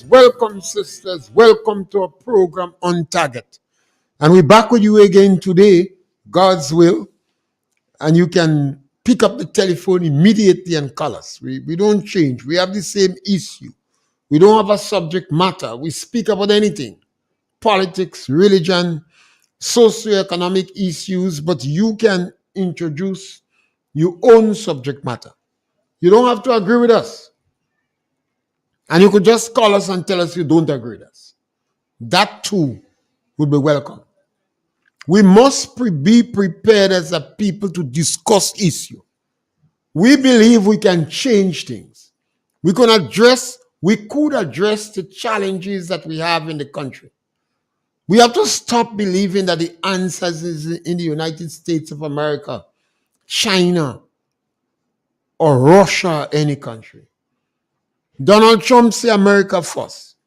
Welcome, sisters. Welcome to our program on Target. And we're back with you again today, God's will. And you can pick up the telephone immediately and call us. We don't change. We have the same issue. We don't have a subject matter. We speak about anything: politics, religion, socioeconomic issues, but you can introduce your own subject matter. You don't have to agree with us. And you could just call us and tell us you don't agree with us. That too would be welcome. We must be prepared as a people to discuss issue. We believe we can change things. We could address the challenges that we have in the country. We have to stop believing that the answers is in the United States of America, China, or Russia, any country. Donald Trump say America first.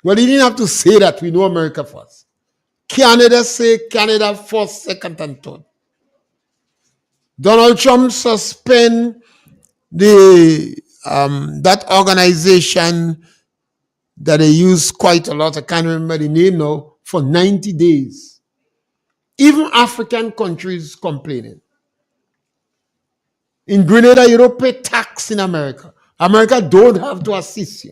Well, he didn't have to say that. We know America first. Canada say Canada first, second, and third. Donald Trump suspend the that organization that they use quite a lot. I can't remember the name now, for 90 days. Even African countries complaining. In Grenada, you don't pay tax in America. America don't have to assist you.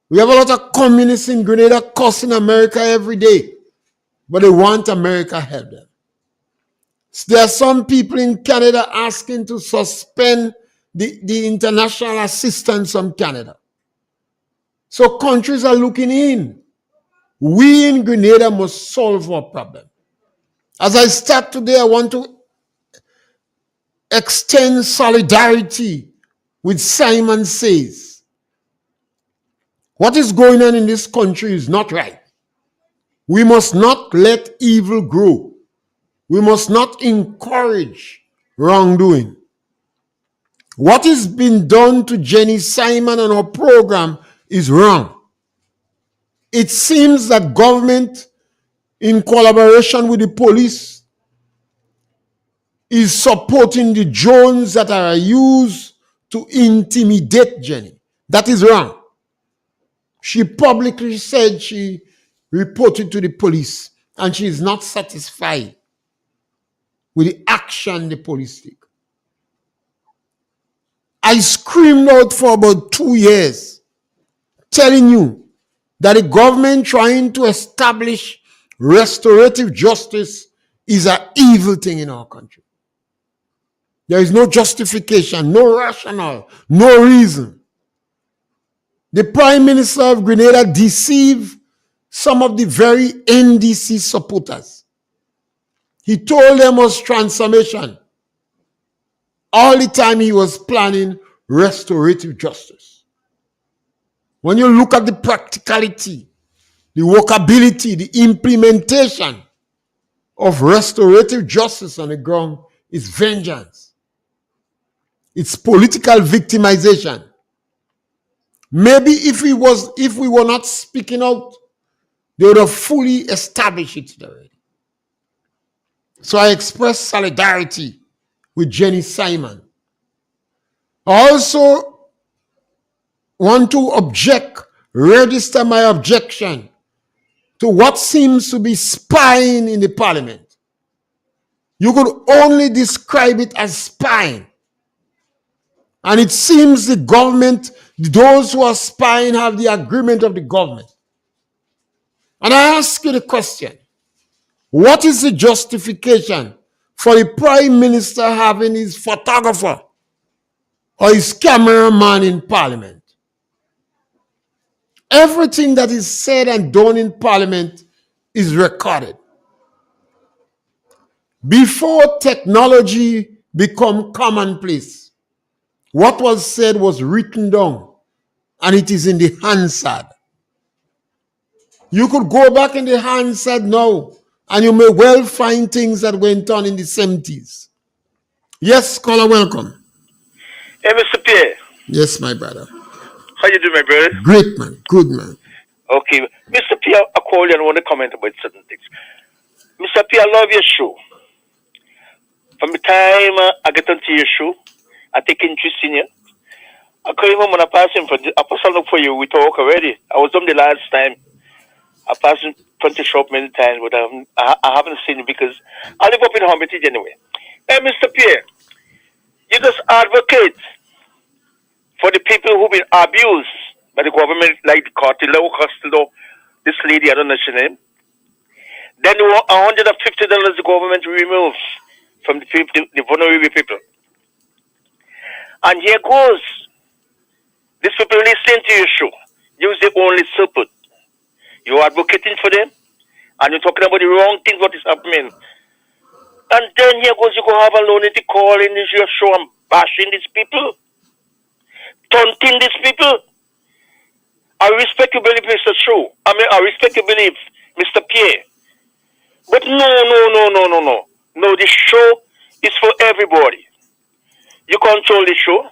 We have a lot of communists in Grenada cussing America every day, but they want America to help them. So there are some people in Canada asking to suspend the international assistance from Canada. So countries are looking in. We in Grenada must solve our problem. As I start today, I want to extend solidarity with Simon Says. What is going on in this country is not right. We must not let evil grow. We must not encourage wrongdoing. What is being done to Jenny Simon and her program is wrong. It seems that government, in collaboration with the police, is supporting the drones that are used to intimidate Jenny. That is wrong. She publicly said she reported to the police and she is not satisfied with the action the police take. I screamed out for about 2 years telling you that the government trying to establish restorative justice is an evil thing in our country. There is no justification, no rationale, no reason. The Prime Minister of Grenada deceived some of the very NDC supporters. He told them it was transformation. All the time he was planning restorative justice. When you look at the practicality, the workability, the implementation of restorative justice on the ground is vengeance. It's political victimization. Maybe if we were not speaking out, they would have fully established it already. So I express solidarity with Jenny Simon. I also want to register my objection to what seems to be spying in the parliament. You could only describe it as spying. And it seems the government, those who are spying, have the agreement of the government. And I ask you the question, what is the justification for the Prime Minister having his photographer or his cameraman in Parliament? Everything that is said and done in Parliament is recorded. Before technology become commonplace, what was said was written down, and it is in the Hansard. You could go back in the Hansard now, and you may well find things that went on in the 70s. Yes, caller, welcome. Hey, Mr. Pierre. Yes, my brother. How you doing, my brother? Great, man. Good, man. Okay. Mr. Pierre, I call you and want to comment about certain things. Mr. Pierre, I love your show. From the time I get onto your show, I take interest in you. I came home and I passed him for the apostle look for you. We talk already. I was on the last time. I passed him plenty shop many times, but I haven't seen him because I live up in Hermitage anyway. Hey, Mr. Pierre, you just advocate for the people who've been abused by the government, like the Cartillo, Costello, this lady, I don't know her name. Then $150 the government removes from the people, the vulnerable people. And here goes. These people listening to your show. Use the only support. You're advocating for them, and you're talking about the wrong things, what is happening. And then here goes, you go have a lonely call in your show and bashing these people, taunting these people. I respect you believe, Mr. Show. I respect you believe, Mr. Pierre. But no. No, the show is for everybody. You control the show.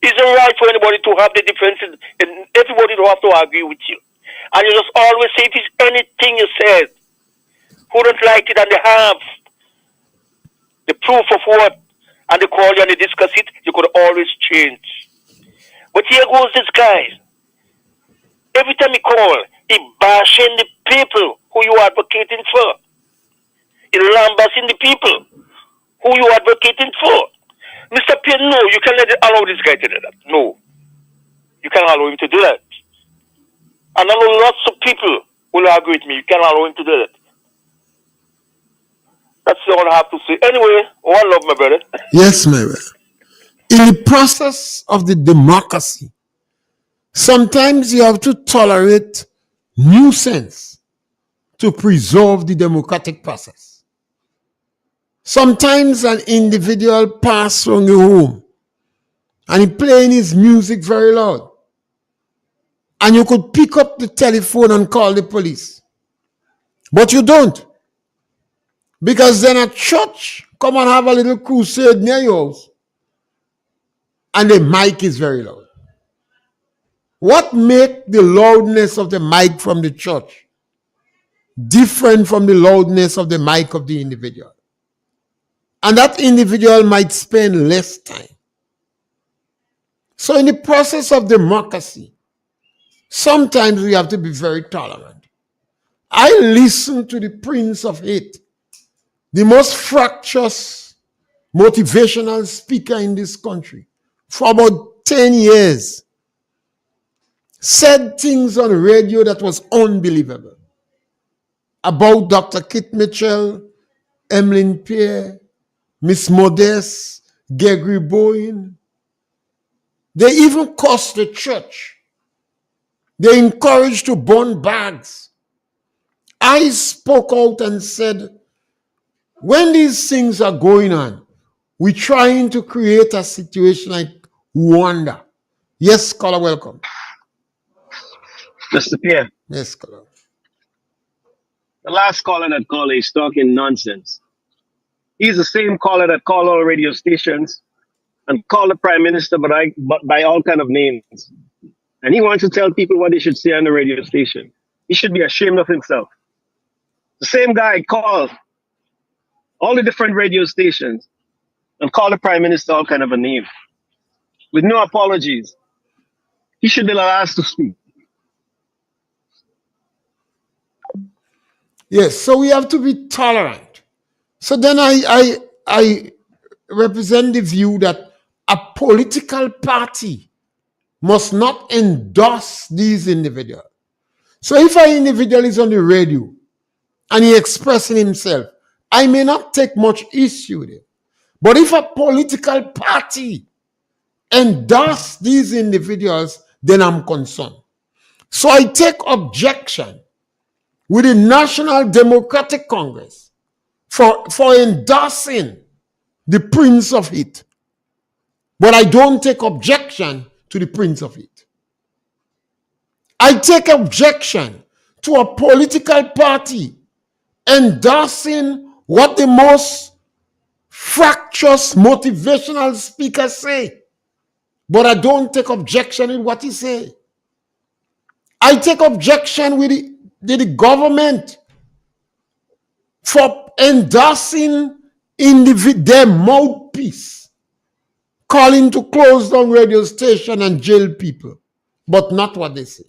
It's a right for anybody to have the differences and everybody to have to agree with you. And you just always say if it's anything you said, who don't like it and they have the proof of what, and they call you and they discuss it, you could always change. But here goes this guy. Every time he call, he bashing the people who you are advocating for. He lambasting the people who you are advocating for. Mr. Pierre, no, you can't allow this guy to do that. No. You can't allow him to do that. And I know lots of people will agree with me. You can't allow him to do that. That's all I have to say. Anyway, one love, my brother. Yes, my brother. In the process of the democracy, sometimes you have to tolerate nuisance to preserve the democratic process. Sometimes an individual passes from your home and he playing his music very loud. And you could pick up the telephone and call the police. But you don't. Because then a church come and have a little crusade near your house. And the mic is very loud. What makes the loudness of the mic from the church different from the loudness of the mic of the individual? And that individual might spend less time. So in the process of democracy, sometimes we have to be very tolerant. I listen to the Prince of Hate, the most fractious motivational speaker in this country, for about 10 years. Said things on radio that was unbelievable about Dr. Kit Mitchell, Emmeline Pierre, Miss Modeste, Gregory Bowen. They even cursed the church. They encouraged to burn bags. I spoke out and said, when these things are going on, we're trying to create a situation like Rwanda. Yes, caller, welcome. Mr. Pierre, Yes, caller. the last caller that called is talking nonsense. He's the same caller that called all radio stations and called the Prime Minister by all kind of names. And he wants to tell people what they should say on the radio station. He should be ashamed of himself. The same guy called all the different radio stations and called the Prime Minister all kind of a name with no apologies. He should be the last to speak. Yes, so we have to be tolerant. So then I represent the view that a political party must not endorse these individuals. So if an individual is on the radio and he expressing himself, I may not take much issue with it. But if a political party endorse these individuals, then I'm concerned. So I take objection with the National Democratic Congress for endorsing the Prince of Hate. But I don't take objection to the Prince of Hate. I take objection to a political party endorsing what the most fractious motivational speakers say. But I don't take objection in what he say. I take objection with the government for endorsing their mouthpiece, calling to close down radio station and jail people, but not what they say.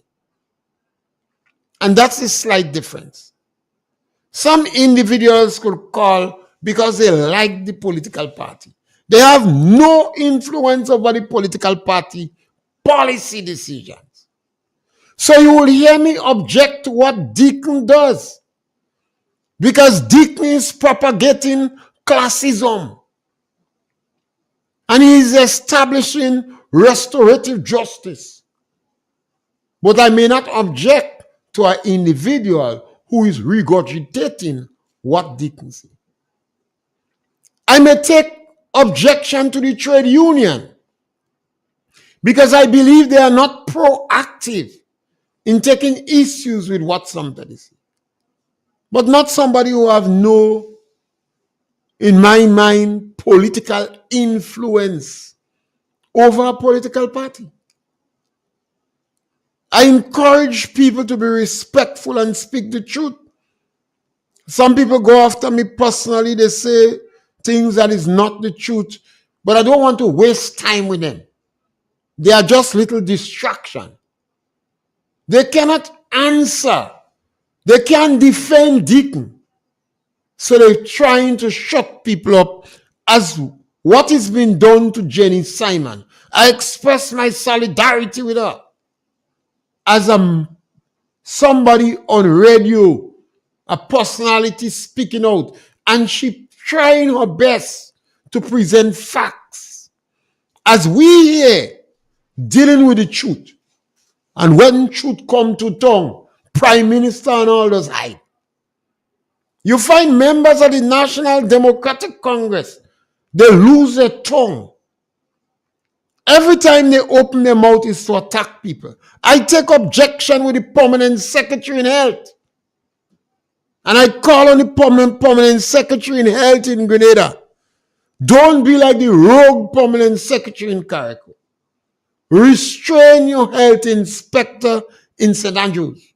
And that's a slight difference. Some individuals could call because they like the political party. They have no influence over the political party policy decisions. So you will hear me object to what Deacon does, because Deacon is propagating classism and he is establishing restorative justice. But I may not object to an individual who is regurgitating what Deacon says. I may take objection to the trade union because I believe they are not proactive in taking issues with what somebody says. But not somebody who have no, in my mind, political influence over a political party. I encourage people to be respectful and speak the truth. Some people go after me personally. They say things that is not the truth, but I don't want to waste time with them. They are just little distraction. They cannot answer. They can't defend Deacon. So they're trying to shut people up as what is being done to Jenny Simon. I express my solidarity with her as somebody on radio, a personality speaking out, and she trying her best to present facts as we here dealing with the truth. And when truth come to tongue, Prime Minister and all those hide. You find members of the National Democratic Congress, they lose their tongue. Every time they open their mouth is to attack people. I take objection with the permanent secretary in health. And I call on the permanent secretary in health in Grenada. Don't be like the rogue permanent secretary in Carriacou. Restrain your health inspector in St. Andrews.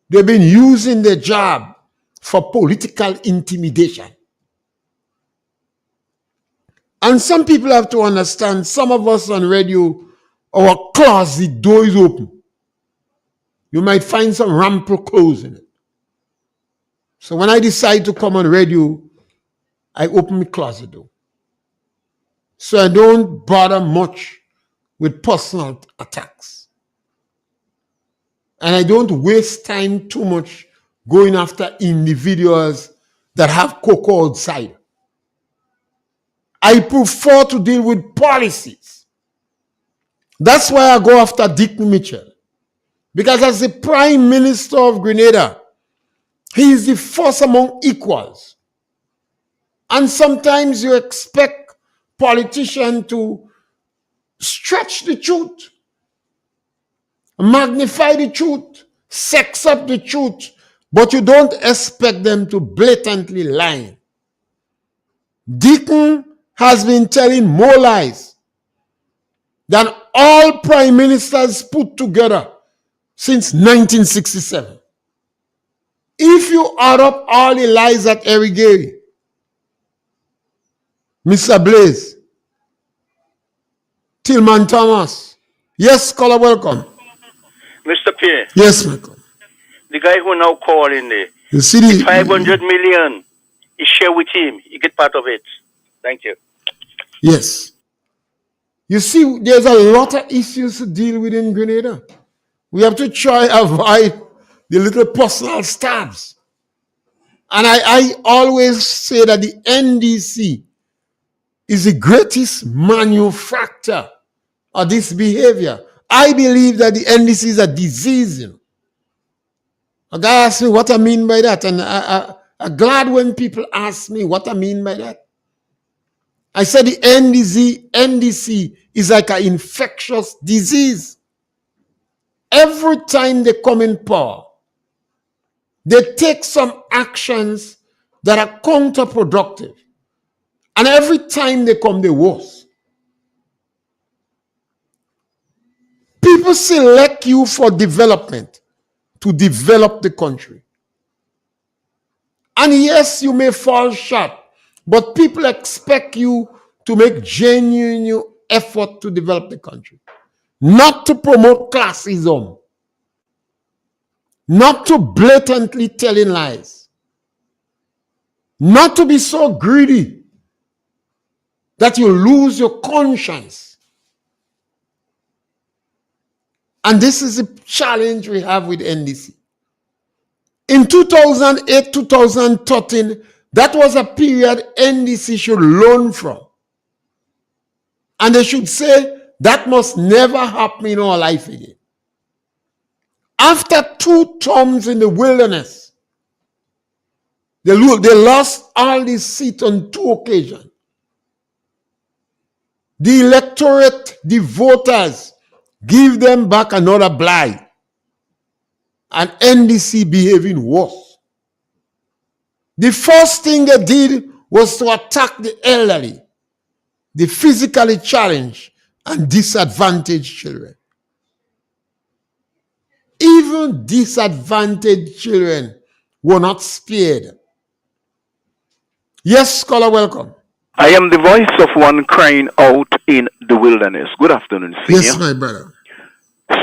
They've been using their job for political intimidation. And some people have to understand, some of us on radio, our closet door is open. You might find some rample clothes in it. So when I decide to come on radio, I open my closet door. So I don't bother much with personal attacks. And I don't waste time too much going after individuals that have cocoa outside. I prefer to deal with policies. That's why I go after Dick Mitchell. Because as the Prime Minister of Grenada, he is the first among equals. And sometimes you expect politicians to stretch the truth, magnify the truth, sex up the truth, but you don't expect them to blatantly lie. Deacon has been telling more lies than all prime ministers put together since 1967. If you add up all the lies at Erigeri, Mr. Blaze, Tillman Thomas, yes, caller, welcome. Mr. Pierre. Yes, Michael. The guy who now called in there. You see the 500 million, you share with him. You get part of it. Thank you. Yes. You see, there's a lot of issues to deal with in Grenada. We have to try avoid the little personal stabs. And I always say that the NDC is the greatest manufacturer of this behavior. I believe that the NDC is a disease. A guy asked me what I mean by that, and I'm glad when people ask me what I mean by that. I said the NDC is like an infectious disease. Every time they come in power, they take some actions that are counterproductive. And every time they come, they're worse. People select you for development, to develop the country. And yes, you may fall short, but people expect you to make genuine effort to develop the country, not to promote classism, not to blatantly telling lies, not to be so greedy that you lose your conscience. And this is the challenge we have with NDC. In 2008, 2013, that was a period NDC should learn from. And they should say, that must never happen in our life again. After 2 terms in the wilderness, they lost all these seats on 2 occasions. The electorate, the voters, give them back another blight. And NDC behaving worse. The first thing they did was to attack the elderly, the physically challenged, and disadvantaged children. Even disadvantaged children were not spared. Yes, scholar, welcome. I am the voice of one crying out in the wilderness. Good afternoon, Senior. Yes, my brother.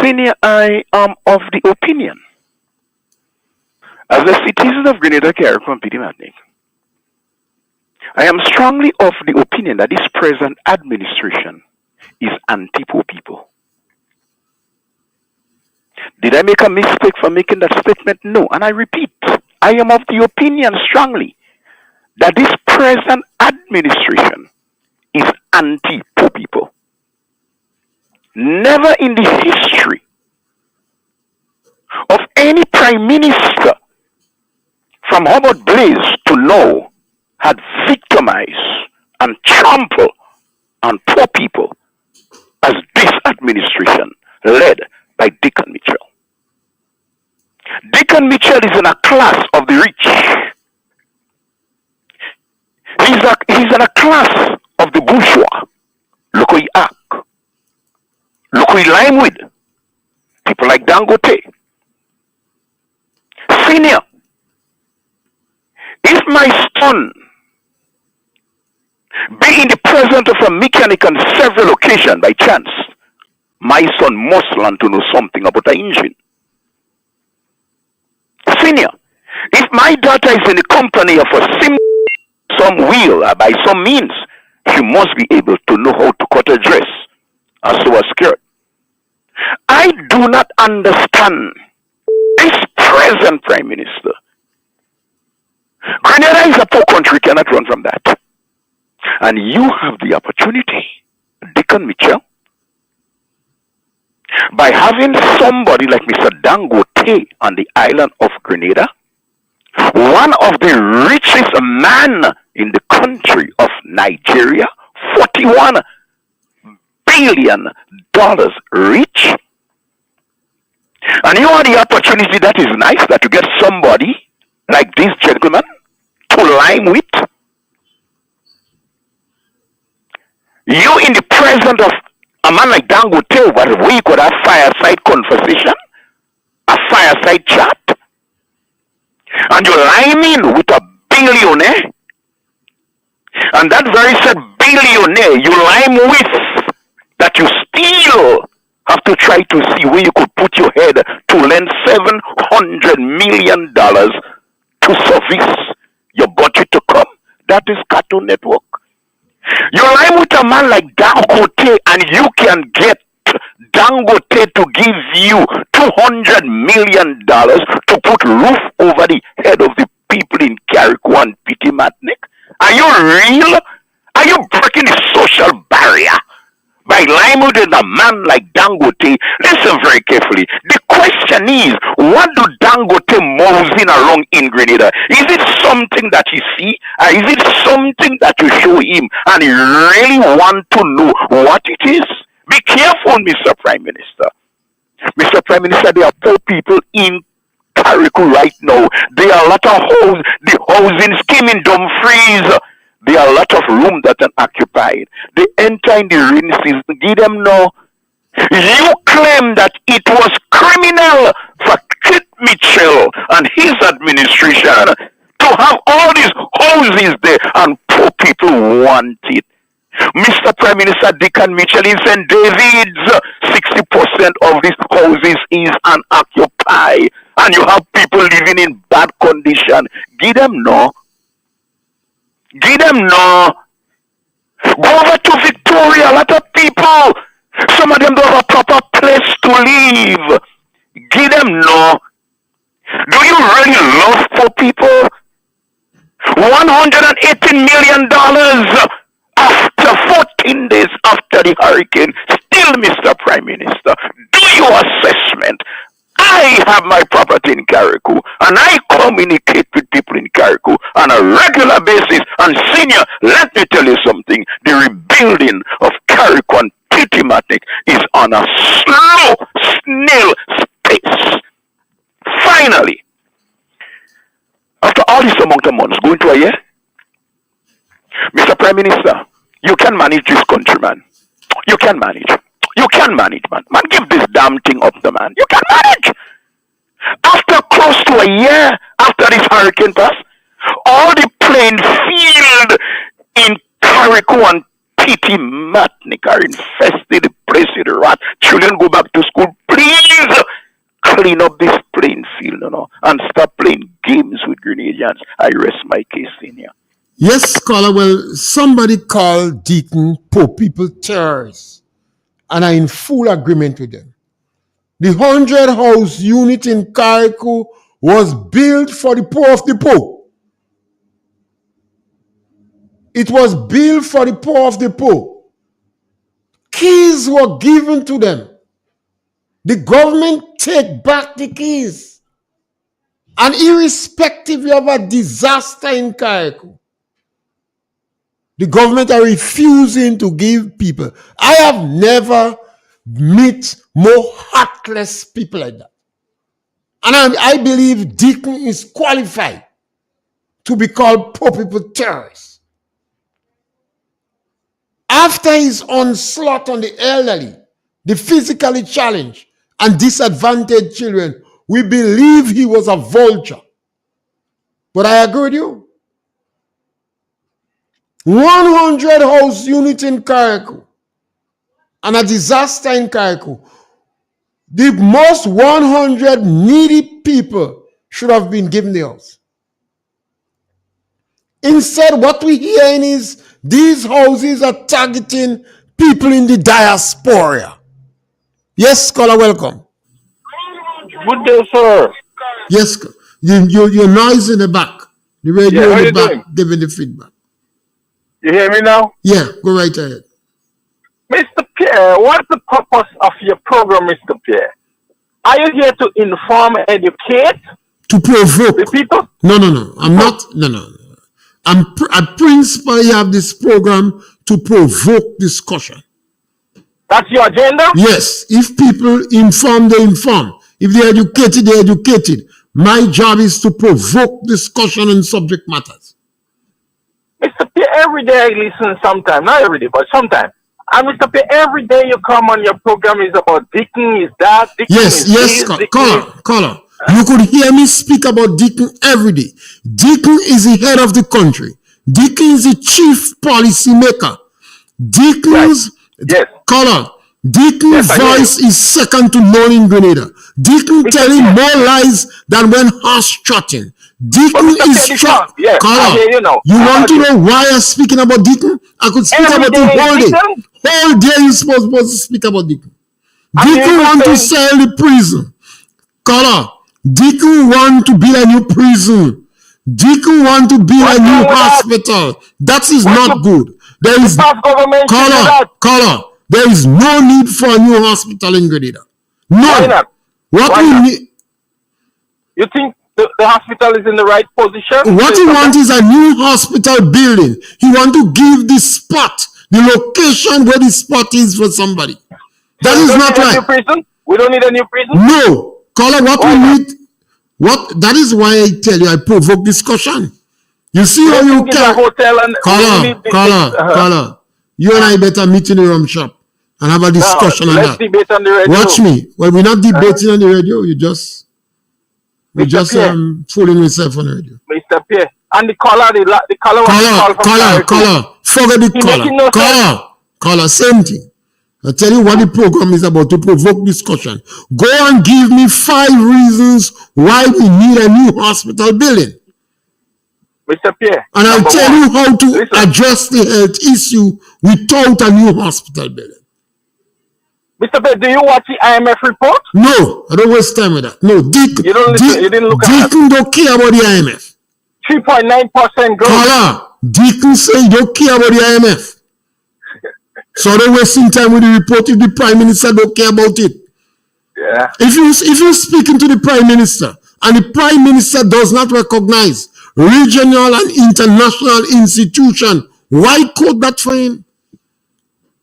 Senior, I am of the opinion, as a citizen of Grenada, Carrick, and Petty Martinique, I am strongly of the opinion that this present administration is anti-poor people. Did I make a mistake for making that statement? No. And I repeat, I am of the opinion strongly that this present administration is anti-poor people. Never in the history of any prime minister from Howard Blaze to now had victimized and trampled on poor people as this administration led by Deacon Mitchell. Deacon Mitchell is in a class of the rich. He's in a class of the bourgeois. Look who he act. Look who he line with. People like Dangote. Senior, if my son be in the presence of a mechanic on several occasions by chance, my son must learn to know something about the engine. Senior, if my daughter is in the company of some wheel by some means, she must be able to know how to cut a dress and sew a skirt. I do not understand this present Prime Minister. Grenada is a poor country, cannot run from that. And you have the opportunity, Deacon Mitchell, by having somebody like Mr. Dangote on the island of Grenada, one of the richest man in the country of Nigeria, $41 billion rich. And you have the opportunity, that is nice, that you get somebody like this gentleman to line with. You in the presence of a man like Dangote, where we could have fireside conversation, a fireside chat, and you line in with a billionaire, and that very said billionaire you line with, that you still have to try to see where you could put your head to lend $700 million to service your budget to come. That is Cartoon Network. You line with a man like Dangote, and you can get Dangote to give you $200 million to put roof over the head of the people in Carriacou and Petty Martinique. Are you real? Are you breaking the social barrier by lying with a man like Dangote? Listen very carefully. The question is, what do Dangote moseying around in Grenada? Is it something that you see? Or is it something that you show him and you really want to know what it is? Be careful, Mr. Prime Minister. Mr. Prime Minister, there are poor people in Carriacou right now. There are a lot of the housing scheme in Dumfries. There are a lot of rooms that are occupied. They enter in the rainy season. Give them no. You claim that it was criminal for Kit Mitchell and his administration to have all these houses there, and poor people want it. Mr. Prime Minister Deacon Mitchell in St. David's, 60% of these houses is unoccupied, and you have people living in bad condition. Give them no. Give them no. Go over to Victoria, a lot of people. Some of them don't have a proper place to live. Give them no. Do you really love poor people? $118 million after 14 days after the hurricane. Still, Mr. Prime Minister, do your assessment. I have my property in Carriacou, and I communicate with people in Carriacou on a regular basis. And senior, let me tell you something. The rebuilding of Carriacou and Pitimatic is on a slow, snail pace. Finally, after all this amount of months, going to a year, Mr. Prime Minister, you can manage this country, man. You can manage. You can manage, man. Man, give this damn thing up, the man. You can manage. After close to a year after this hurricane passed, all the plain field in Carriacou and Pitimatnik are infested. The place with rats. Children go back to school. Please clean up this plain field, and stop playing games with Grenadians. I rest my case in here. Yes, scholar. Well, somebody called Deacon poor people terrorists, and I'm in full agreement with them. The 100-house unit in Carriacou was built for the poor of the poor. It was built for the poor of the poor. Keys were given to them. The government take back the keys. And irrespective of a disaster in Carriacou, the government are refusing to give people. I have never met more heartless people like that. And I believe Deacon is qualified to be called poor people terrorists. After his onslaught on the elderly, the physically challenged, and disadvantaged children, we believe he was a vulture. But I agree with you. 100-house unit in Carriacou and a disaster in Carriacou. The most 100 needy people should have been given the house. Instead, what we hear is these houses are targeting people in the diaspora. Yes, scholar, welcome. Good day, sir. Yes, your noise in the back. The radio in the back doing? giving the feedback. You hear me now? Yeah, go right ahead. Mr. Pierre, what's the purpose of your program, Mr. Pierre? Are you here to inform, educate To provoke. the people? No. I'm not. No. I principally have this program to provoke discussion. That's your agenda? Yes, if people inform, they inform. If they're educated, they're educated. My job is to provoke discussion on subject matters. Mr. Pierre, every day I listen sometime, not every day, but sometime. And Mr. Pierre, every day you come on your program is about Deacon is that, Deacon Yes, is yes, this, Deacon caller. You could hear me speak about Deacon every day. Deacon is the head of the country. Deacon is the chief policy maker. Deacon's Yes. caller. Deacon's Yes, I hear voice is second to none in Grenada. Deacon Mr. telling Pierre. more lies than when horse trotting. Deacon Mr. is Pierre, shot. yes, I Caller, hear you now. you I want to heard know why I'm speaking about Deacon? I could speak Every about day him is whole day. Deacon? Whole day you're supposed to speak about Deacon. And Deacon you want to saying- sell the prison. Caller, Deacon want to build a new prison. Deacon want to build What's a new wrong with that? hospital. That is What's not good. There is Past government should do that. caller. There is no need for a new hospital in Grenada. Why None. not? What Why we not? need, You think the hospital is in the right position? what he wants is a new hospital building. He want to give the spot, the location where the spot is for somebody. That We is don't not need a new right. prison? We don't need a new prison? No, caller. What Why we not? need. What that is why I tell you I provoke discussion. You see We how don't you think it's a can. hotel and we Caller, need the- caller. You and I better meet in the rum shop and have a discussion on let's that. debate on the radio. Watch me. Well, we're not debating on the radio. We just Mr. Pierre. fooling myself on the radio. Mr. Pierre. And the caller, the caller wants to call from Carriacou. Caller. forget it, He making no sense. caller, same thing. I tell you what the program is about, to provoke discussion. Go and give me 5 reasons why we need a new hospital building. Mr. Pierre, And I'll tell you how to address the health issue without a new hospital building. Mr. Pierre, do you watch the IMF report? No, I don't waste time with that. No, Deacon, You don't listen, you didn't look at it. Deacon don't care about the IMF. 3.9% growth. Caller, Deacon say he don't care about the IMF. So don't wasting time with the report if the Prime Minister don't care about it. Yeah. If you're speaking to the Prime Minister and the Prime Minister does not recognize regional and international institution, why quote that for him?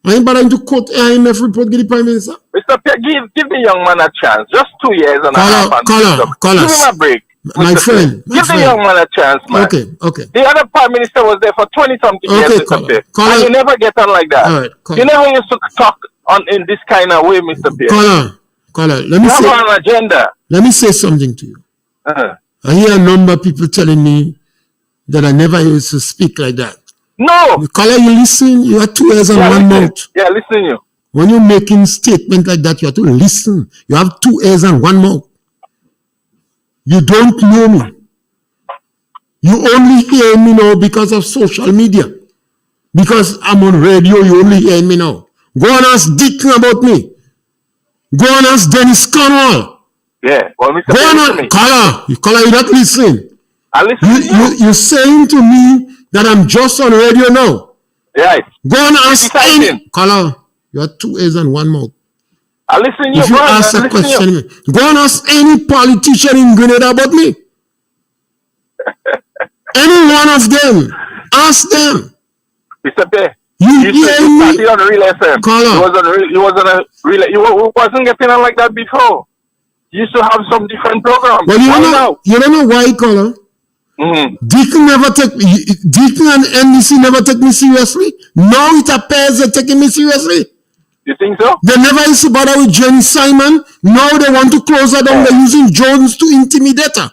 I ain't bothering to quote IMF report, give the Prime Minister. Mr. Pierre, give the young man a chance. Just 2 years and a half. Caller, give him a break. My friend. Give the young man a chance, man. Okay. The other Prime Minister was there for 20-something years, Mr. Pierre. And you never get on like that. All right, you never used to talk in this kind of way, Mr. Pierre. Caller, let me say an agenda. Let me say something to you. Uh-huh. I hear a number of people telling me that I never used to speak like that. No. Caller, you listen, you have 2 ears and one mouth. Yeah, listen you. When you're making statement like that, you have to listen. You have 2 ears and one mouth. You don't know me. You only hear me now because of social media. Because I'm on radio, you only hear me now. Go and ask Deacon about me. Go and ask Dennis Cornwall. Yeah, well, Mr. Go on, caller, you're not listening. I listen. You're saying to me that I'm just on radio now. Right. Go and ask any caller. You have 2 ears and one mouth. I listen you. If you ask a question, go and ask any politician in Grenada about me. Any one of them. Ask them. Mr. Pierre. You hear me? On Real FM. Caller. You wasn't getting on like that before. You used to have some different programs. Well, you don't know why, caller. Mm-hmm. Deacon and NDC never take me seriously. Now it appears they're taking me seriously. You think so? They never used to bother with Jenny Simon. Now they want to close her down. They're using Jones to intimidate her.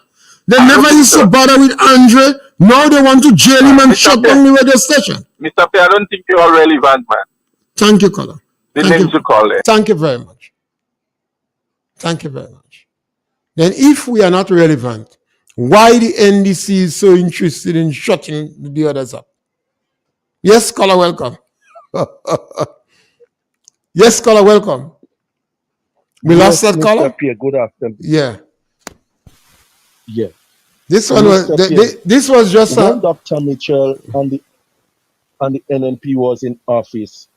They never used to bother with Andre. Now they want to jail him and shut down the radio station. Mr. Pierre, I don't think you are relevant, man. Thank you, caller. Thank you very much. Thank you very much. Then if we are not relevant, why the NDC is so interested in shutting the others up? Yes, caller, welcome. Yes, caller, welcome. We lost that caller? Pierre, good afternoon. Yeah. Yeah. This one was this was just when Dr. Mitchell and the NNP was in office.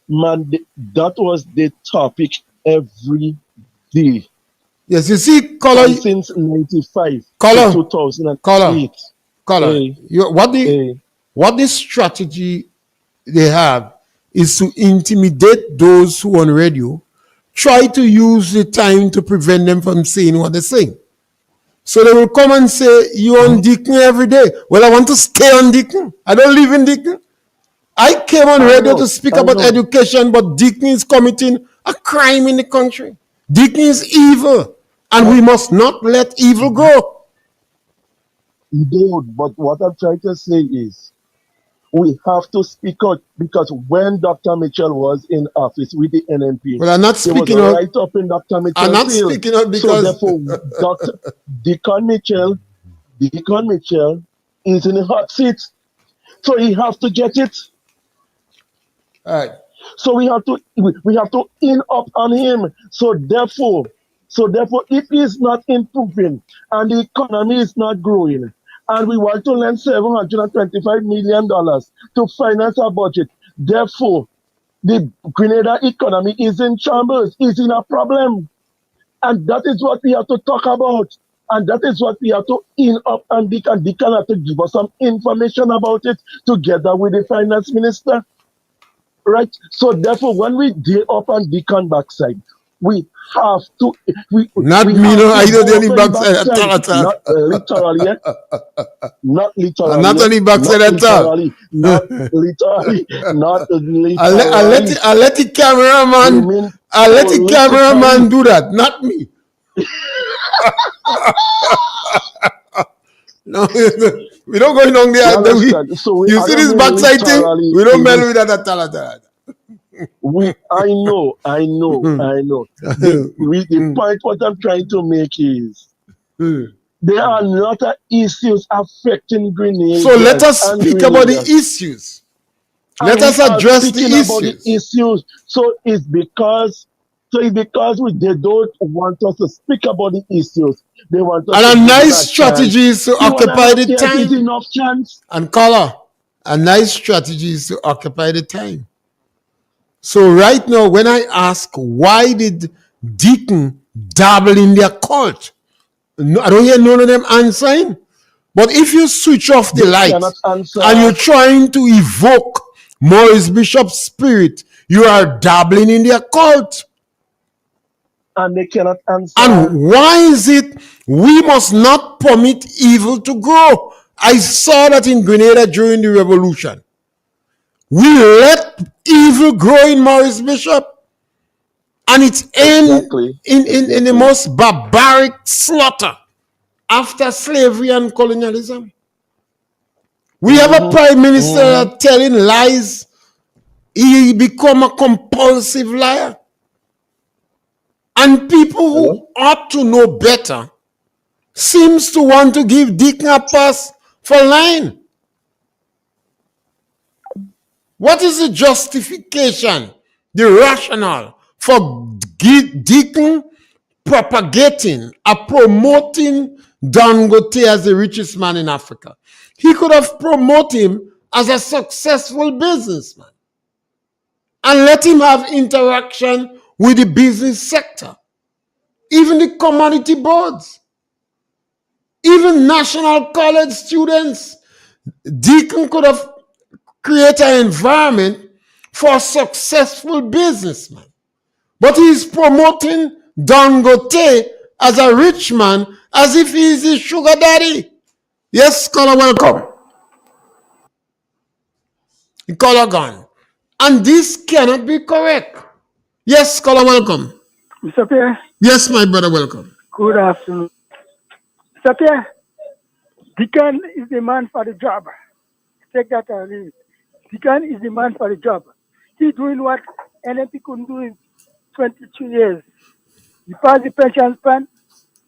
Man, that was the topic every day. Yes, you see, caller, since 95 caller, to 2008. Caller, what this strategy they have is to intimidate those who on radio, try to use the time to prevent them from saying what they're saying. So they will come and say, you on Deacon every day. Well, I want to stay on Deacon. I don't live in Deacon. I came on radio to speak about education, but Deacon is committing a crime in the country. Deacon is evil, and we must not let evil go. Dude, but what I'm trying to say is, we have to speak out, because when Dr. Mitchell was in office with the NNP, well, I'm not speaking out. Right up in Dr. Mitchell's I'm not speaking out because so therefore, Deacon Mitchell is in the hot seat, so he has to get it. All right. So we have to in up on him. So therefore, if he's not improving and the economy is not growing, and we want to lend $725 million to finance our budget, therefore, the Grenada economy is in shambles, is in a problem. And that is what we have to talk about. And that is what we have to in up, and Deacon have to give us some information about it together with the finance minister. Right? So therefore, when we deal up on Deacon backside, we have to... Not me, no, I don't do any backside at all. Not literally, Not literally. I'm not any backside at all. Not literally. Not literally. I'll let the cameraman do that, not me. No, We don't go in on You there. understand? So You see this backside thing? literally We don't in meddle this. with that at all. I know. The point what I'm trying to make is there are a lot of issues affecting So let Grenadians us and speak about the Grenadians. issues. Let And we us are address the speaking about the issues. issues. They don't want us to speak about the issues. They want us to And a give it nice a chance. strategy is to In 1.5 occupy the years is time. enough chance. And color, a nice strategy is to occupy the time. So right now, when I ask why did Deacon dabble in their cult, no, I don't hear none of them answering. But if you switch off the They light cannot and answer, you're trying to evoke Maurice Bishop's spirit, you are dabbling in their cult. and they cannot answer. And why is it we must not permit evil to grow? I saw that in Grenada during the revolution. We let evil grow in Maurice Bishop, and it's Exactly. in the most barbaric slaughter after slavery and colonialism. We have a prime minister telling lies. He become a compulsive liar. And people Hello? who ought to know better seems to want to give Deacon a pass for lying. What is the justification, the rationale for Deacon propagating or promoting Dangote as the richest man in Africa? He could have promoted him as a successful businessman and let him have interaction with the business sector, even the commodity boards, even national college students. Deacon could have created an environment for a successful businessman. But he's promoting Dangote as a rich man as if he's his sugar daddy. Yes, scholar, welcome. The color gone. And this cannot be correct. Yes, scholar, welcome. Mr. Pierre, Yes, my brother, welcome. good afternoon. Mr. Pierre, Deacon is the man for the job. Take that or leave it. Deacon is the man for the job. He's doing what NMP couldn't do in 22 years. He passed the pension plan.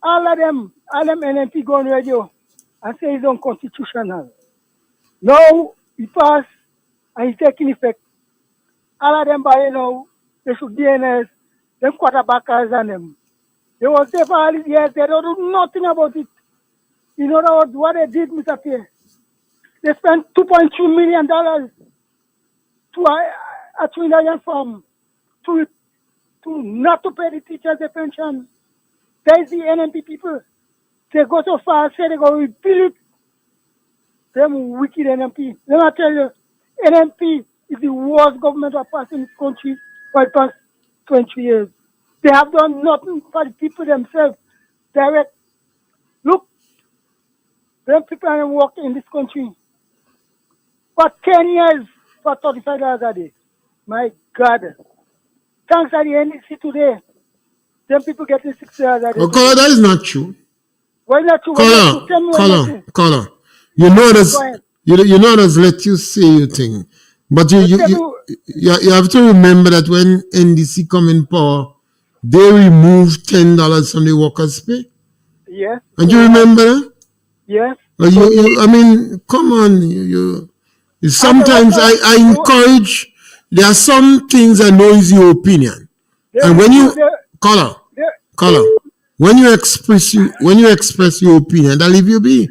All them NMP go on radio and say it's unconstitutional. Now he passed and he's taking effect. All of them by they should DNS, them quarterbackers and them. They was there for all these years, they don't do nothing about it. In other words, what they did, Mr. Pierre, they spent $2.2 million to a Trinidadian farm to not to pay the teachers their pension. There's the NMP people. They go so far, say they go repeal it. Them wicked NMP. Let me tell you, NMP is the worst government of passed in this country for the past 20 years. They have done nothing for the people themselves. Direct. Look, them people have worked in this country for 10 years for $35 a day. My God. Thanks to the NDC today, them people getting $60 a day. Oh, color, that is not true. Why not you? Why not you? Tell me why not you? Color. You know Go us. ahead. You know us. Let you say your thing, but you have to remember that when NDC come in power, they remove $10 from the workers' pay. Yes. And you remember that? Yes. I mean, come on. Sometimes I encourage. There are some things I know is your opinion, and when you color, when you express your opinion, that leave you be.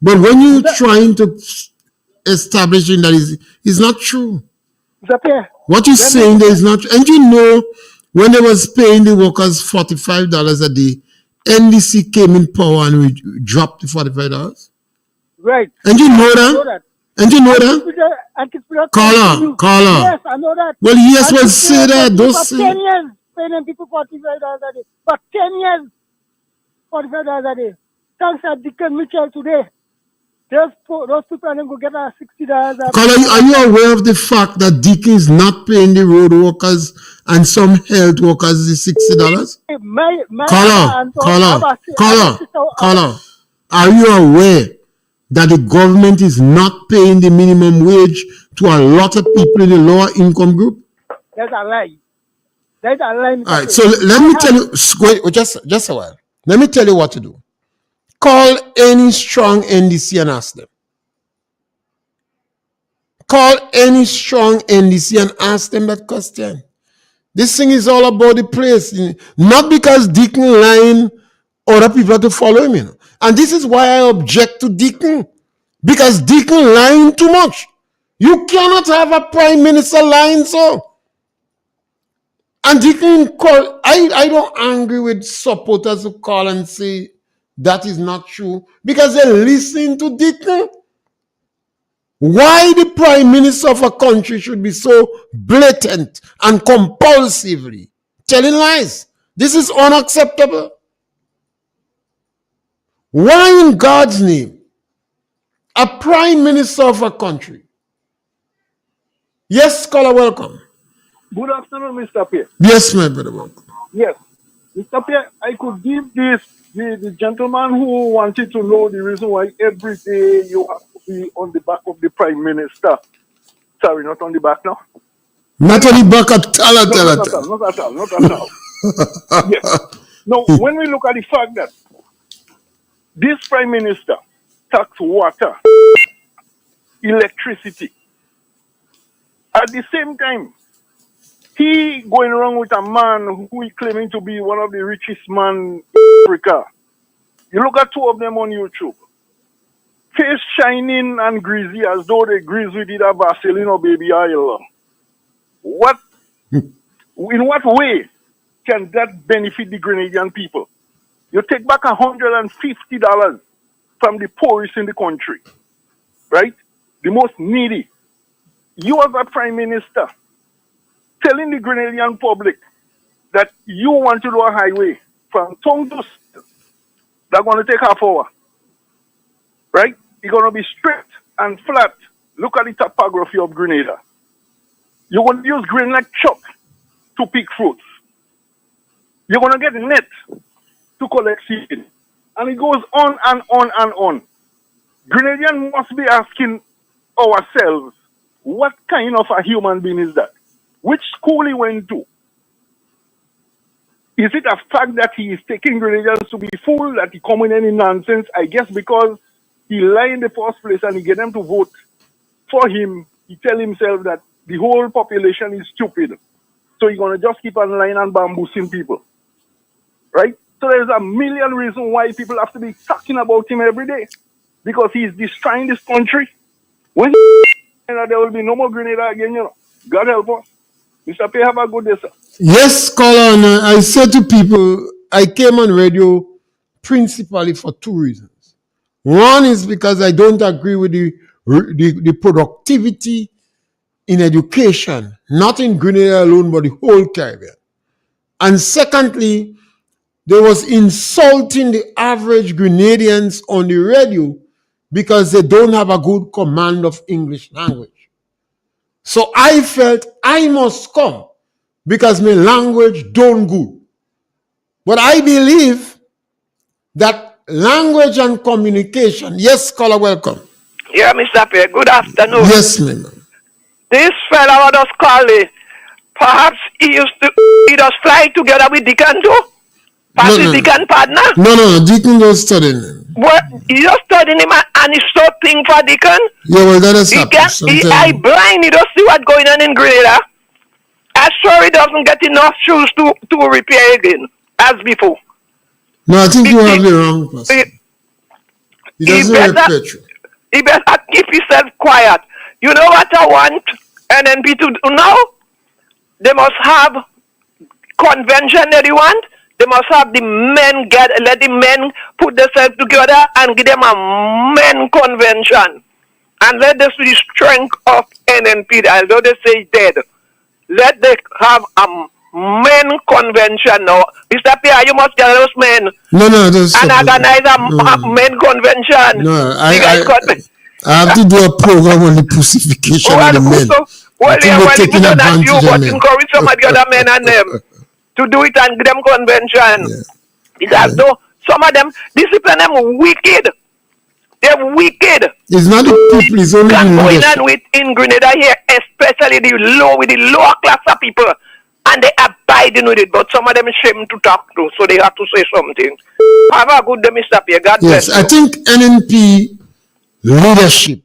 But when you trying to establishing that is not true. What you're saying there is not, and you know, when they was paying the workers $45 a day, NDC came in power and we dropped the $45. Right. And you know that. And you know that. Caller. Yes, I know that. Well, yes, well, say that. Don't for say. 10 years, paying people $45 a day. For 10 years, $45 a day. Thanks to Deacon Mitchell today. Those people are going to get $60 a day. Caller, are you aware of the fact that Deacon is not paying the road workers and some health workers the $60? Caller. Are you aware that the government is not paying the minimum wage to a lot of people in the lower income group? That's a lie. That's a lie, Mr. All right, Pierre. so let me tell you, wait, just a while. Let me tell you what to do. Call any strong NDC and ask them. Call any strong NDC and ask them that question. This thing is all about the place. Not because Deacon lying, other people have to follow him. You know? And this is why I object to Deacon. Because Deacon lying too much. You cannot have a prime minister lying so. And Deacon call, I don't angry with supporters who call and say that is not true. Because they're listening to Deacon. Why the prime minister of a country should be so blatant and compulsively telling lies? This is unacceptable. Why in God's name, a prime minister of a country? Yes, scholar, welcome. Good afternoon, Mr. Pierre. Yes, my brother, welcome. Yes. Mr. Pierre, I could give this, the gentleman who wanted to know the reason why every day you have to be on the back of the prime minister. Sorry, not on the back now. Not on the back at all, Not at all. Yes. Now, when we look at the fact that this prime minister tax water, electricity, at the same time, he going around with a man who is claiming to be one of the richest men in Africa. You look at two of them on YouTube. Face shining and greasy as though they grease with either Vaseline or baby oil. In what way can that benefit the Grenadian people? You take back $150 from the poorest in the country, right? The most needy. You as a prime minister telling the Grenadian public that you want to do a highway from Tongue to that's going to take half hour, right? It's going to be straight and flat. Look at the topography of Grenada. You're going to use grain like chuck to pick fruits. You're going to get net to collect seed. And it goes on and on and on. Grenadians must be asking ourselves, what kind of a human being is that? Which school he went to? Is it a fact that he is taking Grenadians to be fooled, that he come in any nonsense? I guess because he lied in the first place and he get them to vote for him, he tell himself that the whole population is stupid. So he's going to just keep on lying and bamboozling people. Right? So there's a million reasons why people have to be talking about him every day. Because he's destroying this country. When there will be no more Grenada again, you know. God help us. Mr. Pierre, have a good day, sir. Yes, scholar, and I said to people, I came on radio principally for two reasons. One is because I don't agree with the productivity in education, not in Grenada alone, but the whole Caribbean. And secondly, they was insulting the average Grenadians on the radio because they don't have a good command of English language. So I felt I must come because my language don't good. But I believe that language and communication, yes, scholar, welcome. Yeah, Mr. Pierre, good afternoon. Yes, ma'am. This fellow was calling. Perhaps he does fly together with Deacon too? Perhaps No. Deacon partner? No, Deacon was studying. What? He just studying him and he's so thing for Deacon? Yeah, well, that is I blind, he don't see what's going on in Grenada. I'm sure he doesn't get enough shoes to repair again, as before. No, I think you have the wrong person. He doesn't repair you. He better keep himself quiet. You know what I want NNP to do now? They must have convention that they want. They must have the men let the men put themselves together and give them a men convention. And let this be the strength of NNP, although they say dead. Let them have a men convention now. Mr. Pierre, you must get those men. No, and organize a men convention. No, I have to do a program on the crucifixion of the men. Well, taking advantage you, but encourage some of the other men and them to do it and give them convention. Yeah. Because though some of them discipline them wicked. They're wicked. It's not the people, it's only That's the going leadership. on with in Grenada here, especially with the lower class of people, and they abiding with it. But some of them shame to talk to, so they have to say something. Have a good day, Mr. Pierre. God Yes, bless I you. think NNP leadership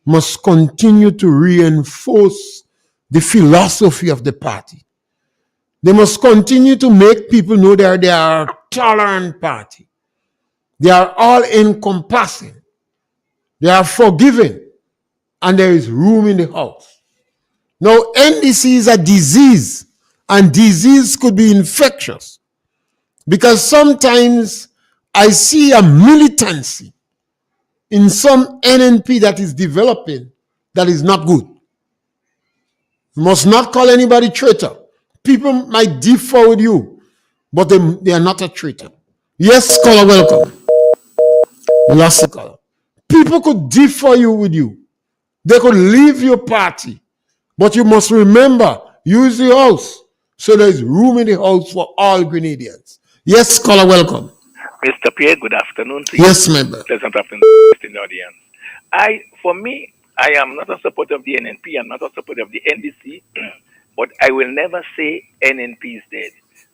must continue to reinforce the philosophy of the party. They must continue to make people know that they are a tolerant party. They are all encompassing. They are forgiving. And there is room in the house. Now, NDC is a disease, and disease could be infectious. Because sometimes I see a militancy in some NNP that is developing that is not good. You must not call anybody traitor. People might differ with you, but they are not a traitor. Yes, scholar, welcome. We lost the caller. People could differ with you. They could leave your party, but you must remember, use the house so there is room in the house for all Grenadians. Yes, scholar, welcome. Mr. Pierre, good afternoon to you. Yes, member. Pleasant afternoon in the audience. For me, I am not a supporter of the NNP. I'm not a supporter of the NDC, but I will never say NNP is dead.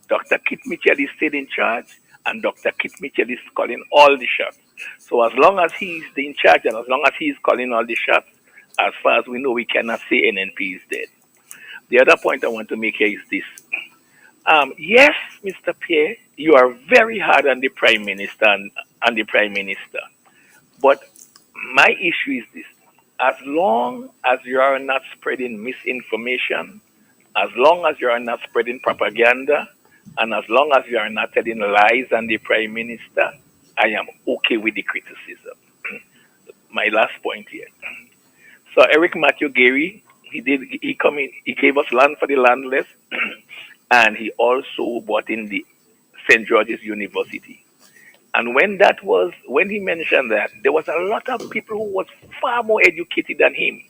Dr. Kit Mitchell is still in charge, and Dr. Kit Mitchell is calling all the shots. So as long as he is in charge, and as long as he is calling all the shots, as far as we know, we cannot say NNP is dead. The other point I want to make here is this. Yes, Mr. Pierre, you are very hard on the Prime Minister and the Prime Minister. But my issue is this. As long as you are not spreading misinformation, as long as you are not spreading propaganda, and as long as you are not telling lies on the Prime Minister, I am okay with the criticism. My last point here. So Eric Matthew Gary, he gave us land for the landless, and he also bought in the St. George's University. And when he mentioned that, there was a lot of people who was far more educated than him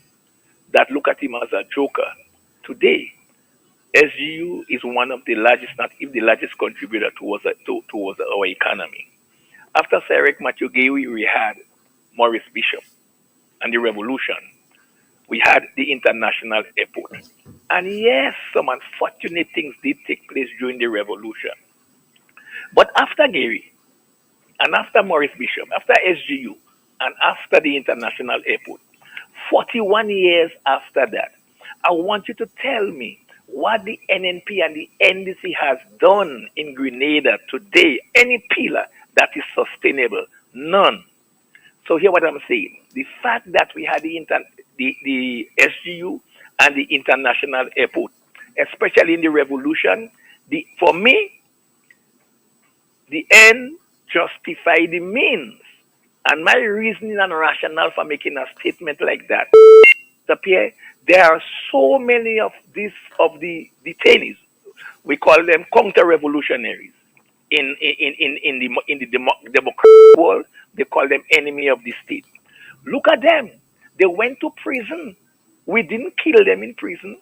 that look at him as a joker. Today, SGU is one of the largest, not if the largest contributor towards our economy. After Sir Eric Matthew Gary, we had Maurice Bishop and the revolution. We had the international airport. And yes, some unfortunate things did take place during the revolution. But after Gary, and after Maurice Bishop, after SGU, and after the international airport, 41 years after that, I want you to tell me what the NNP and the NDC has done in Grenada today, any pillar that is sustainable. None. So hear what I'm saying. The fact that we had the SGU and the international airport, especially in the revolution, for me, the end justify the means. And my reasoning and rationale for making a statement like that, Pierre, there are so many of the detainees. We call them counter-revolutionaries. In the democratic world, they call them enemy of the state. Look at them. They went to prison. We didn't kill them in prison.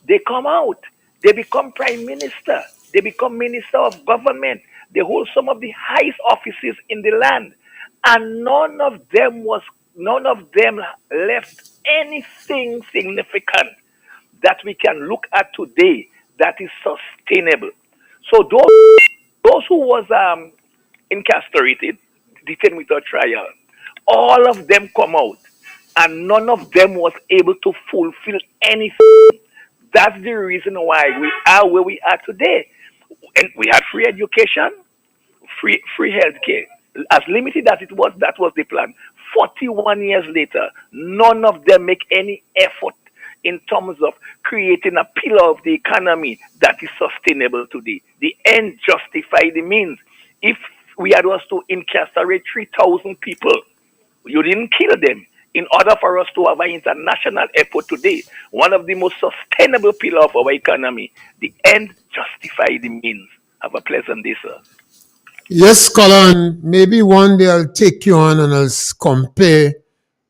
They come out. They become prime minister. They become minister of government. They hold some of the highest offices in the land. And none of them left anything significant that we can look at today that is sustainable. So those who was incarcerated, detained without trial, all of them come out, and none of them was able to fulfill anything. That's the reason why we are where we are today. And we had free education, free healthcare. As limited as it was, that was the plan. 41 years later, none of them make any effort in terms of creating a pillar of the economy that is sustainable today. The end justify the means. If we had was to incarcerate 3,000 people, you didn't kill them. In order for us to have an international airport today, one of the most sustainable pillars of our economy, the end justify the means. Have a pleasant day, sir. Yes, scholar, and maybe one day I'll take you on and I'll compare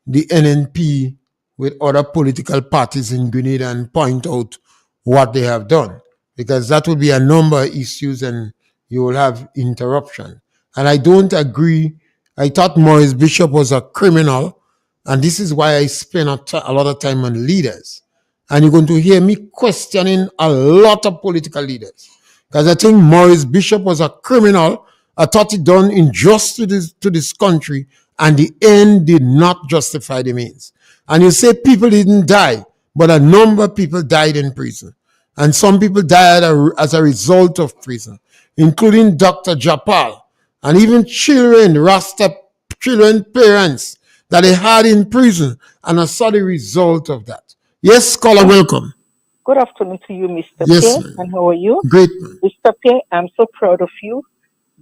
the NNP with other political parties in Grenada and point out what they have done, because that will be a number of issues and you will have interruption. And I don't agree I thought Maurice Bishop was a criminal, and this is why I spend a lot of time on leaders. And you're going to hear me questioning a lot of political leaders. Because I think Maurice Bishop was a criminal. I thought he done injustice to this country, and the end did not justify the means. And you say people didn't die, but a number of people died in prison. And some people died as a result of prison, including Dr. Japal, and even children, Rasta children, parents that they had in prison. And I saw the result of that. Yes, scholar, welcome. Good afternoon to you, Mr. Yes, Pierre, ma'am. and how are you? Great, man. Mr. Pierre, I'm so proud of you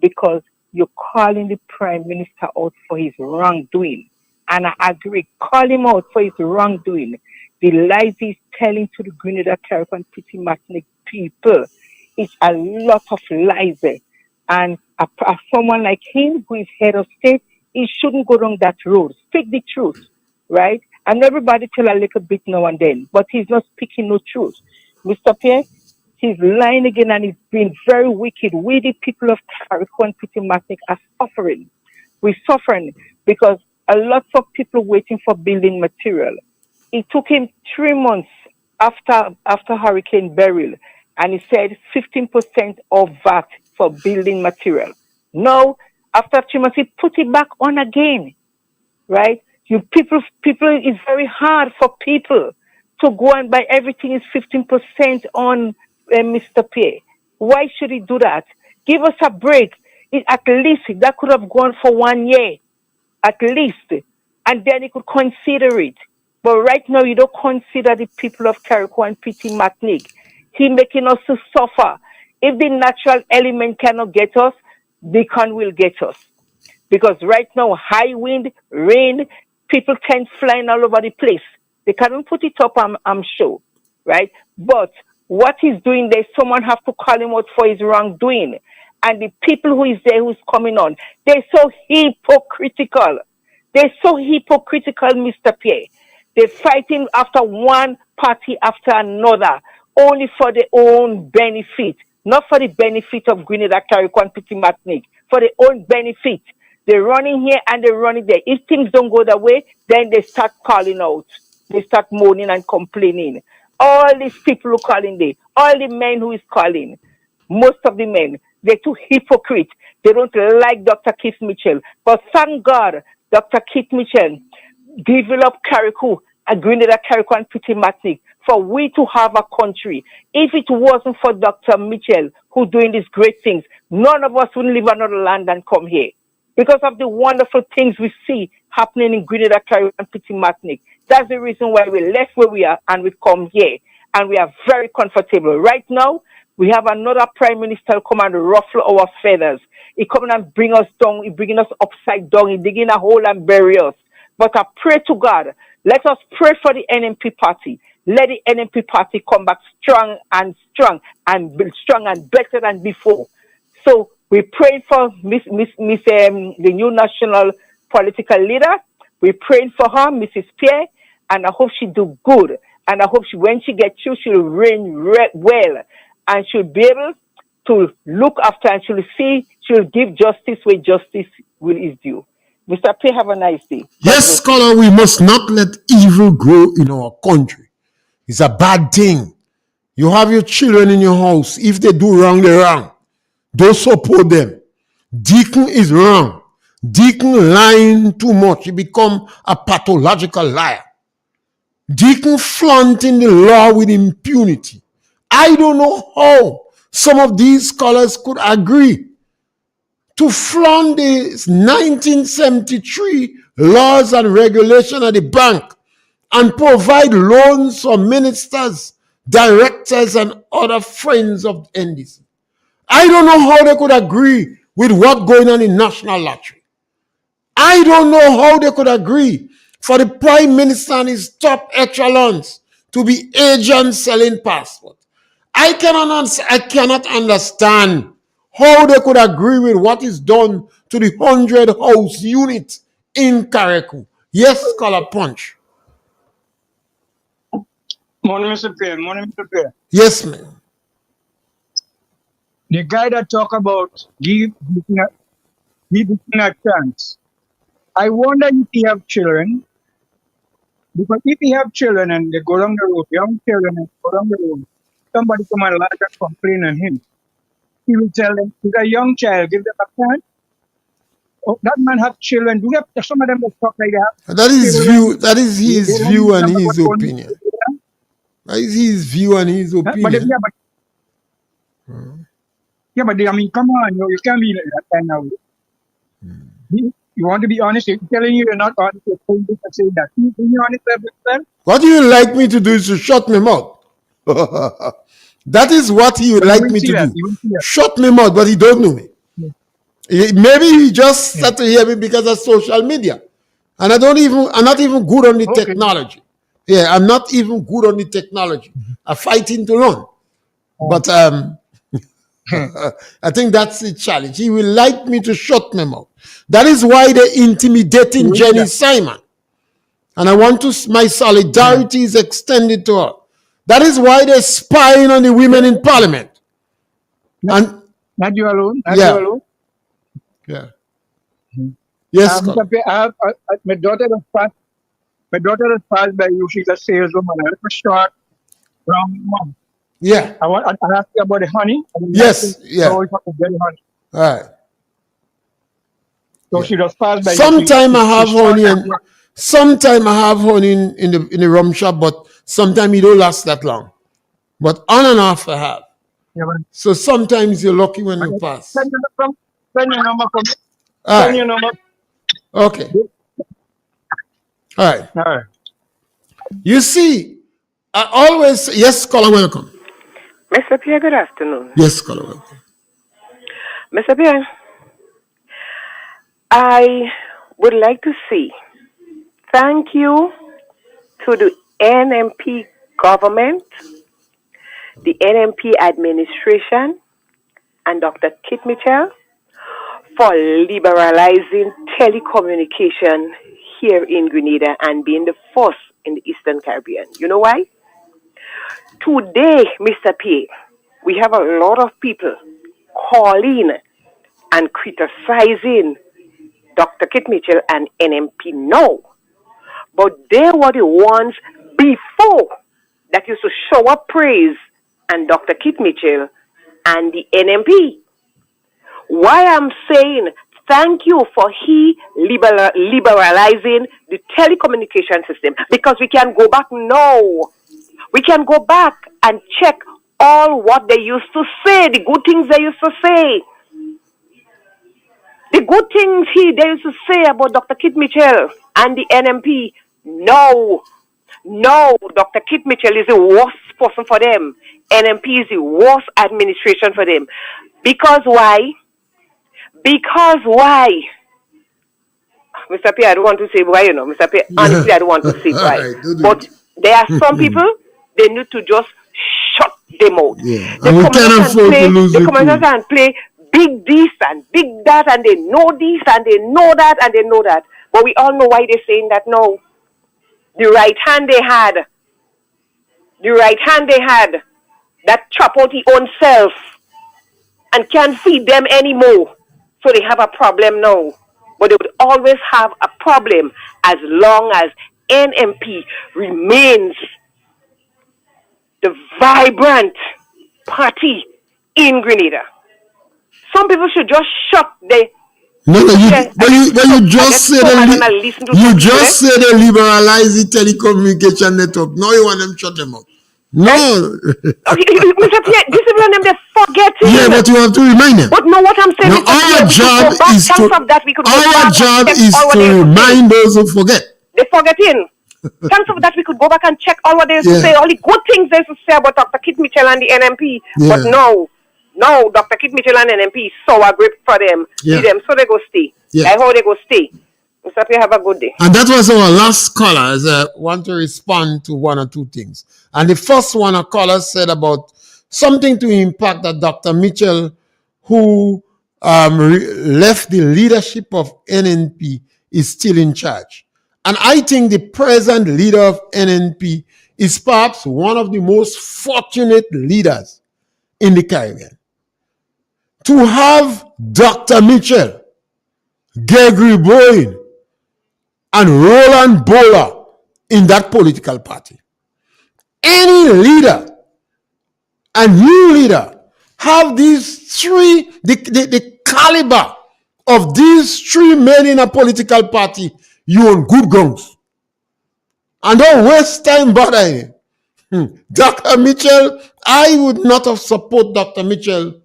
because you're calling the Prime Minister out for his wrongdoing. And I agree, call him out for his wrongdoing. The lies he's telling to the Grenada, Caribbean, Petit Martinique people, it's a lot of lies. And someone like him, who is head of state, he shouldn't go down that road. Speak the truth, right? And everybody tell a little bit now and then, but he's not speaking no truth. Mr. Pierre, he's lying again and he's been very wicked. We, the people of Carriacou Petit Martinique, are suffering. We're suffering because a lot of people waiting for building material. It took him 3 months after Hurricane Beryl, and he said 15% of VAT for building material. Now, after 3 months, he put it back on again, right? People, it's very hard for people to go and buy everything is 15% on Mr. Pierre. Why should he do that? Give us a break. At least that could have gone for 1 year, at least, and then he could consider it. But right now, you don't consider the people of Carriacou and Petit Martinique. He making us to suffer. If the natural element cannot get us, the con will get us. Because right now, high wind, rain, people can flying all over the place. They can't put it up, I'm sure, right? But what he's doing there, someone have to call him out for his wrongdoing. And the people who is there, who's coming on, they're so hypocritical. They're so hypocritical, Mr. Pierre. They're fighting after one party after another, only for their own benefit, not for the benefit of Grenada, Carriacou, and Petit Martinique, for their own benefit. They're running here and they're running there. If things don't go that way, then they start calling out. They start moaning and complaining. All these people who are calling there, all the men who is calling, most of the men, they're too hypocrite. They don't like Dr. Keith Mitchell. But thank God, Dr. Keith Mitchell developed Carriacou, Grenada, Carriacou, and Petit Martinique for we to have a country. If it wasn't for Dr. Mitchell, who doing these great things, none of us would leave another land and come here. Because of the wonderful things we see happening in Grenada, Carriacou, and Petit Martinique. That's the reason why we left where we are and we come here. And we are very comfortable. Right now, we have another Prime Minister come and ruffle our feathers. He come and bring us down. He bringing us upside down. He digging a hole and bury us. But I pray to God, let us pray for the NMP party. Let the NMP party come back strong and better than before. So we pray for the new national political leader. We're praying for her, Mrs. Pierre, and I hope she do good. And I hope when she gets through, she'll reign well. And she'll be able to look after and she'll give justice where justice is due. Mr. Pierre, have a nice day. Yes, scholar, we must not let evil grow in our country. It's a bad thing. You have your children in your house. If they do wrong, they're wrong. Don't support them. Deacon is wrong. Deacon lying too much. He become a pathological liar. Deacon flaunting the law with impunity. I don't know how some of these scholars could agree to flaunt the 1973 laws and regulation of the bank and provide loans for ministers, directors, and other friends of NDC. I don't know how they could agree with what's going on in National Lottery. I don't know how they could agree for the Prime Minister and his top echelons to be agents selling passports. I cannot understand how they could agree with what is done to the 100 house unit in Carriacou. Yes, Scholar Punch. Morning, Mr. Pierre. Yes, ma'am. The guy that talk about give a chance. I wonder if he have children, because if he have children and they go down the road, young children and go down the road, somebody come and lodge a complaint on him. He will tell them, he's a young child, give them a chance. Oh, that man have children. Do you have some of them that talk like that? That is Children, view. That is they his go home, view and remember his what's going on. opinion. That is his view and his But opinion. I mean, come on, you can't be like that kind of way. You want to be honest? If you're telling you you're not honest, you're going to say that. Can you be honest with yourself? What you like me to do is to shut me mouth. That is what he would But you like won't me see to that. do. You won't see that. Shut me mouth, but he don't know me. Maybe he just started to hear me because of social media. And I'm not even good on the Okay. technology. Yeah, I'm not even good on the technology. I'm fighting to learn. But I think that's the challenge. He will like me to shut me mouth. That is why they're intimidating You will see Jenny that. Simon. And I want to, my solidarity is extended to her. That is why they're spying on the women in parliament. And Not you alone. Not you yeah, alone. yeah. Yes, Mr. Colin. Pierre, my daughter was passed. My daughter was passed by you. She's a saleswoman. I have a short, brown mom. Yeah. I asked you about the honey. Yes, yeah. So if I could get the honey. All right. So she was passed by you. Sometime I have She's short honey, and and sometime I have honey in the rum shop, but sometimes it don't last that long. But on and off I have. yeah, but So sometimes you're lucky when you pass. send your number from me. All Send your right. number. Okay. All right. All right. You see, I always say, yes, caller, welcome. Mr. Pierre, good afternoon. Yes, caller, welcome. Mr. Pierre, I would like to say thank you to the NMP government, the NMP administration, and Dr. Kit Mitchell for liberalizing telecommunication here in Grenada and being the first in the Eastern Caribbean. You know why? Today, Mr. Pierre, we have a lot of people calling and criticizing Dr. Kit Mitchell and NMP now. But they were the ones before that used to show up praise and Dr. Kit Mitchell and the NMP. Why I'm saying thank you for liberalizing the telecommunication system, because we can go back now. We can go back and check all what they used to say, the good things they used to say. The good things they used to say about Dr. Kit Mitchell and the NMP. No, Dr. Kit Mitchell is the worst person for them. NMP is the worst administration for them. Because why? Mr. Pierre, I don't want to say why, Mr. Pierre, honestly, I don't want to say why. Right, but there are some people, they need to just shut them out. Yeah. The And we can't afford to lose the commenters can play big this and big that, and they know this and they know that and they know that. But we all know why they're saying that now. The right hand they had that chop out his own self and can't feed them anymore. So they have a problem now. But they would always have a problem as long as NMP remains the vibrant party in Grenada. Some people should just shut the you just said they liberalize the telecommunication network. Now you want them to shut them up. No. Mr. Pierre, this is when they're forgetting. Yeah, but you have to remind them. But no, what I'm saying Now, is our job is to remind those who forget. They're forgetting. Thanks for that, we could go back and check all what they used to say, all the good things they used to say about Dr. Kit Mitchell and the NMP. Yeah. But no, Dr. Kit Mitchell and NMP is sour grip for them. Yeah. Them, so they go stay. Yeah. I hope they go stay. Mr. Pierre, have a good day. And that was our last caller. As I want to respond to one or two things. And the first one, a caller said about something to impact that Dr. Mitchell, who left the leadership of NNP, is still in charge. And I think the present leader of NNP is perhaps one of the most fortunate leaders in the Caribbean. To have Dr. Mitchell, Gregory Bowen, and Roland Bowler in that political party. Any leader, a new leader, have these three, the caliber of these three men in a political party, you on good grounds. And don't waste time bothering him. Dr. Mitchell, I would not have supported Dr. Mitchell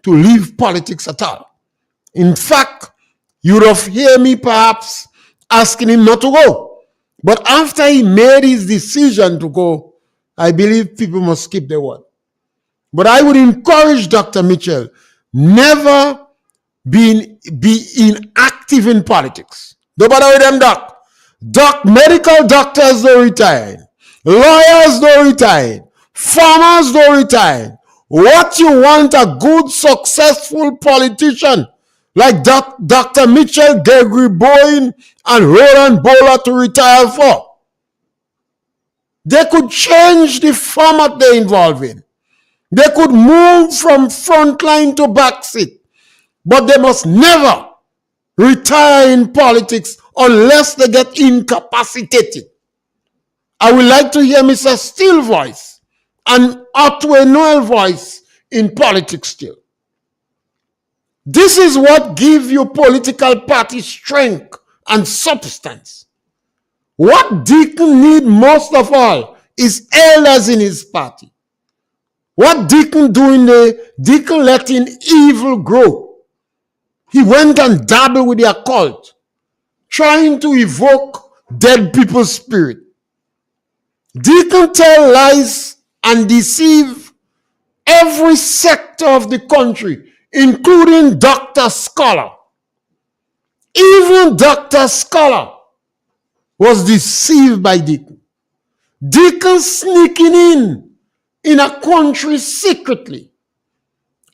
to leave politics at all. In fact, you would have heard me perhaps asking him not to go. But after he made his decision to go, I believe people must keep their word. But I would encourage Dr. Mitchell, never be inactive in politics. Don't bother with them, doc. Medical doctors don't retire. Lawyers don't retire. Farmers don't retire. What you want a good, successful politician like Dr. Mitchell, Gregory Bowen, and Roland Bowler to retire for? They could change the format they're involved in. They could move from front line to back seat. But they must never retire in politics unless they get incapacitated. I would like to hear Mr. Steele voice and Otway Noel voice in politics still. This is what gives you political party strength and substance. What Deacon need most of all is elders in his party. What Deacon doing there, Deacon letting evil grow. He went and dabbled with the occult, trying to evoke dead people's spirit. Deacon tell lies and deceive every sector of the country, including Dr. Scholar. Even Dr. Scholar was deceived by Deacon. Deacon sneaking in a country secretly.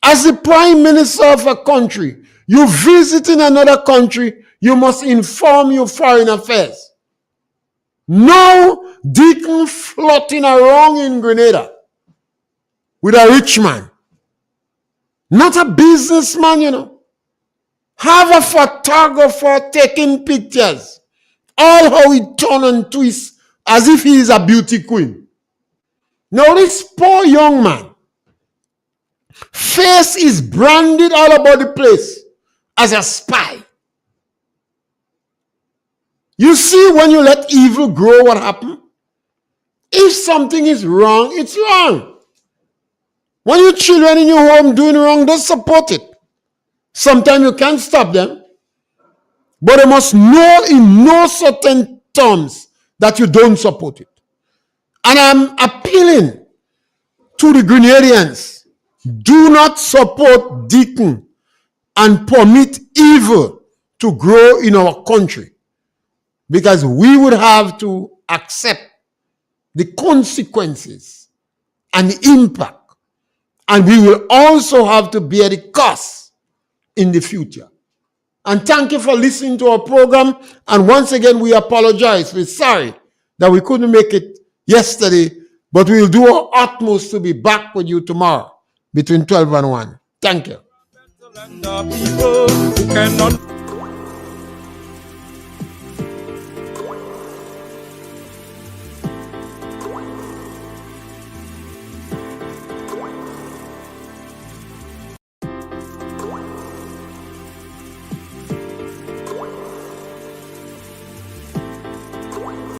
As the prime minister of a country, you visit in another country, you must inform your foreign affairs. No Deacon floating around in Grenada with a rich man. Not a businessman, you know. Have a photographer taking pictures. All how he turn and twist as if he is a beauty queen. Now this poor young man, face is branded all about the place as a spy. You see, when you let evil grow, what happens? If something is wrong, it's wrong. When your children in your home doing wrong, don't support it. Sometimes you can't stop them, but they must know in no certain terms that you don't support it. And I'm appealing to the Grenadians, do not support Deacon and permit evil to grow in our country, because we would have to accept the consequences and the impact, and we will also have to bear the cost in the future. And thank you for listening to our program. And once again, we apologize. We're sorry that we couldn't make it yesterday, but we'll do our utmost to be back with you tomorrow between 12 and 1. Thank you.